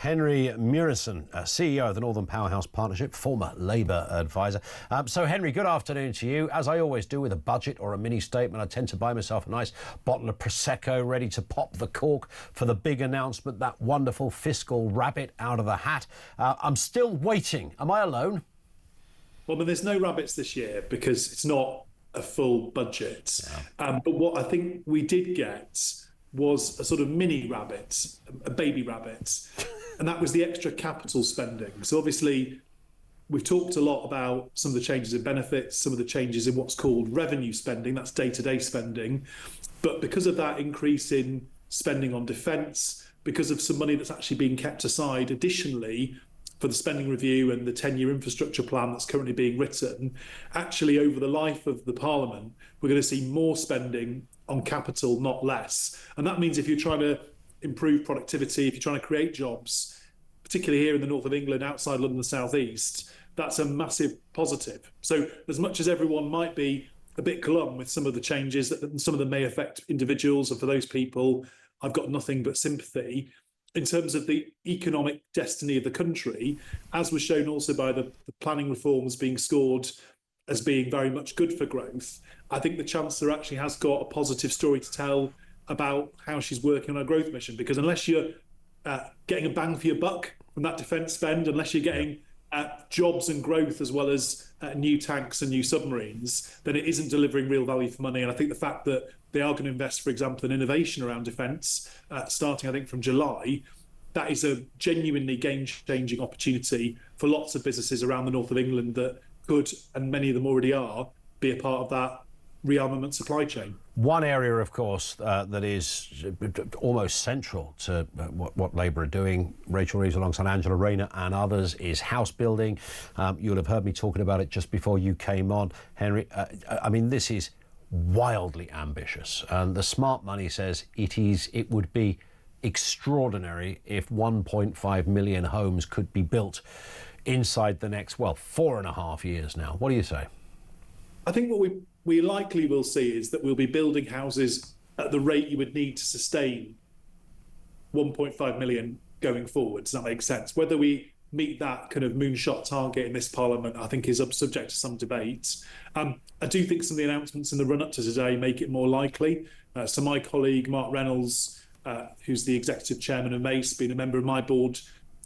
Henri Murison, CEO of the Northern Powerhouse Partnership, former Labour advisor. So, Henry, good afternoon to you. As I always do with a budget or a mini-statement, I tend to buy myself a nice bottle of Prosecco ready to pop the cork for the big announcement, that wonderful fiscal rabbit out of the hat. I'm still waiting. Am I alone? Well, there's no rabbits this year because it's not a full budget. Yeah. But what I think we did get was a sort of mini rabbit, a baby rabbit. And that was the extra capital spending. So obviously, we've talked a lot about some of the changes in benefits, some of the changes in what's called revenue spending, that's day-to-day spending. But because of that increase in spending on defence, because of some money that's actually being kept aside additionally for the spending review and the 10-year infrastructure plan that's currently being written, actually over the life of the Parliament, we're going to see more spending on capital, not less. And that means if you're trying to improve productivity, if you're trying to create jobs, particularly here in the north of England, outside London, the southeast, that's a massive positive. So as much as everyone might be a bit glum with some of the changes, that some of them may affect individuals, and for those people, I've got nothing but sympathy. In terms of the economic destiny of the country, as was shown also by the planning reforms being scored as being very much good for growth, I think the Chancellor actually has got a positive story to tell about how she's working on her growth mission, because unless you're getting a bang for your buck from that defence spend, unless you're getting jobs and growth as well as new tanks and new submarines, then it isn't delivering real value for money. And I think the fact that they are going to invest, for example, in innovation around defence, starting, I think, from July, that is a genuinely game-changing opportunity for lots of businesses around the north of England that could, and many of them already are, be a part of that rearmament supply chain. One area, of course, that is almost central to what Labour are doing, Rachel Reeves alongside Angela Rayner and others, is house building. You'll have heard me talking about it just before you came on, Henry. I mean, this is wildly ambitious. And the smart money says it would be extraordinary if 1.5 million homes could be built inside the next, 4.5 years now. What do you say? I think what we likely will see is that we'll be building houses at the rate you would need to sustain 1.5 million going forward. Does that make sense? Whether we meet that kind of moonshot target in this Parliament, I think, is subject to some debate. I do think some of the announcements in the run-up to today make it more likely. So my colleague, Mark Reynolds, who's the executive chairman of MACE, been a member of my board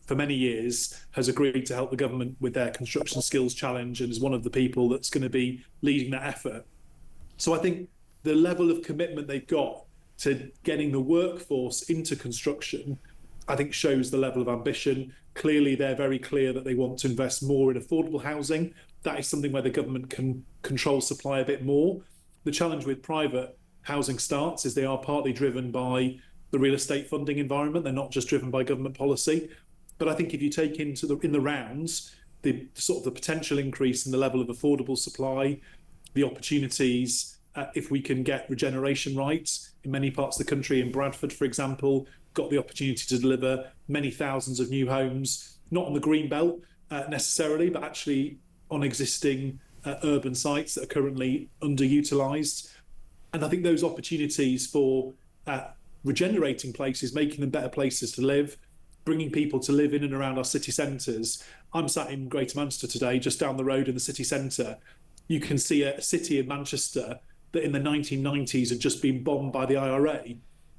for many years, has agreed to help the government with their construction skills challenge and is one of the people that's going to be leading that effort. So I think the level of commitment they've got to getting the workforce into construction, I think, shows the level of ambition. Clearly, they're very clear that they want to invest more in affordable housing. That is something where the government can control supply a bit more. The challenge with private housing starts is they are partly driven by the real estate funding environment. They're not just driven by government policy. But I think if you take in the rounds the sort of the potential increase in the level of affordable supply, the opportunities, if we can get regeneration right in many parts of the country, in Bradford, for example, got the opportunity to deliver many thousands of new homes, not on the green belt necessarily, but actually on existing urban sites that are currently underutilised. And I think those opportunities for regenerating places, making them better places to live, bringing people to live in and around our city centres. I'm sat in Greater Manchester today, just down the road in the city centre. You can see a city in Manchester that in the 1990s had just been bombed by the IRA,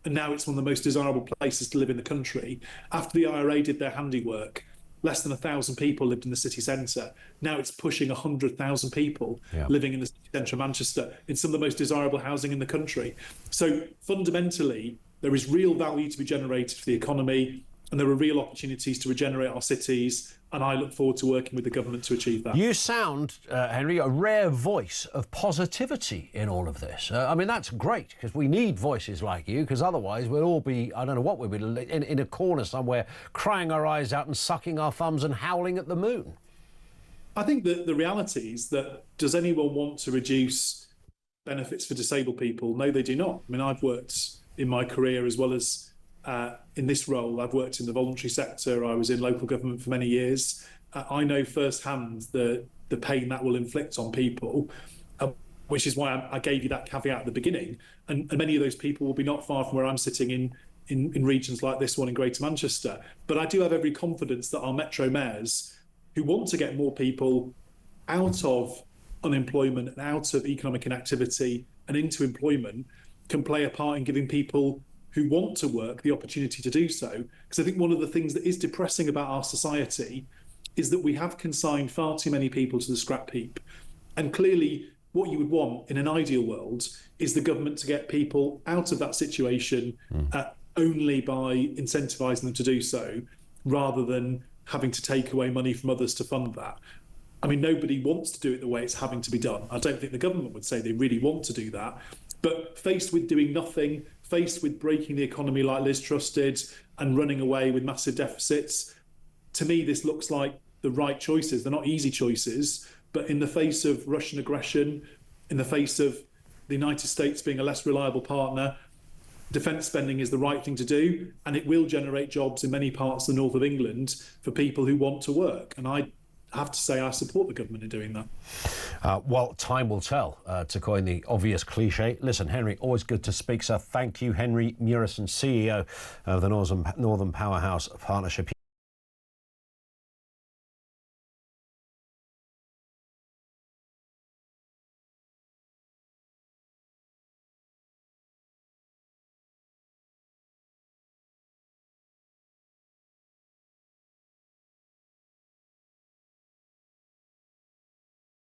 and now it's one of the most desirable places to live in the country. After the IRA did their handiwork, less than 1,000 people lived in the city centre. Now it's pushing 100,000 people living in the city centre of Manchester. It's some of the most desirable housing in the country. So fundamentally, there is real value to be generated for the economy, and there are real opportunities to regenerate our cities, and I look forward to working with the government to achieve that. You sound, Henry, a rare voice of positivity in all of this. I mean, that's great, because we need voices like you, because otherwise we'll all be, I don't know what we'll be, in a corner somewhere, crying our eyes out and sucking our thumbs and howling at the moon. I think that the reality is that, does anyone want to reduce benefits for disabled people? No, they do not. I mean, I've worked in my career as well as in this role. I've worked in the voluntary sector. I was in local government for many years. I know firsthand the pain that will inflict on people, which is why I gave you that caveat at the beginning. And many of those people will be not far from where I'm sitting in regions like this one in Greater Manchester. But I do have every confidence that our metro mayors, who want to get more people out of unemployment and out of economic inactivity and into employment, can play a part in giving people who want to work the opportunity to do so. Because I think one of the things that is depressing about our society is that we have consigned far too many people to the scrap heap. And clearly, what you would want in an ideal world is the government to get people out of that situation only by incentivising them to do so, rather than having to take away money from others to fund that. I mean, nobody wants to do it the way it's having to be done. I don't think the government would say they really want to do that. But faced with doing nothing, faced with breaking the economy like Liz Truss did and running away with massive deficits, to me, this looks like the right choices. They're not easy choices, but in the face of Russian aggression, in the face of the United States being a less reliable partner, defence spending is the right thing to do, and it will generate jobs in many parts of the north of England for people who want to work. And I have to say I support the government in doing that. Well, time will tell, to coin the obvious cliche. Listen, Henri, always good to speak, sir. Thank you, Henri Murison, CEO of the Northern Powerhouse Partnership.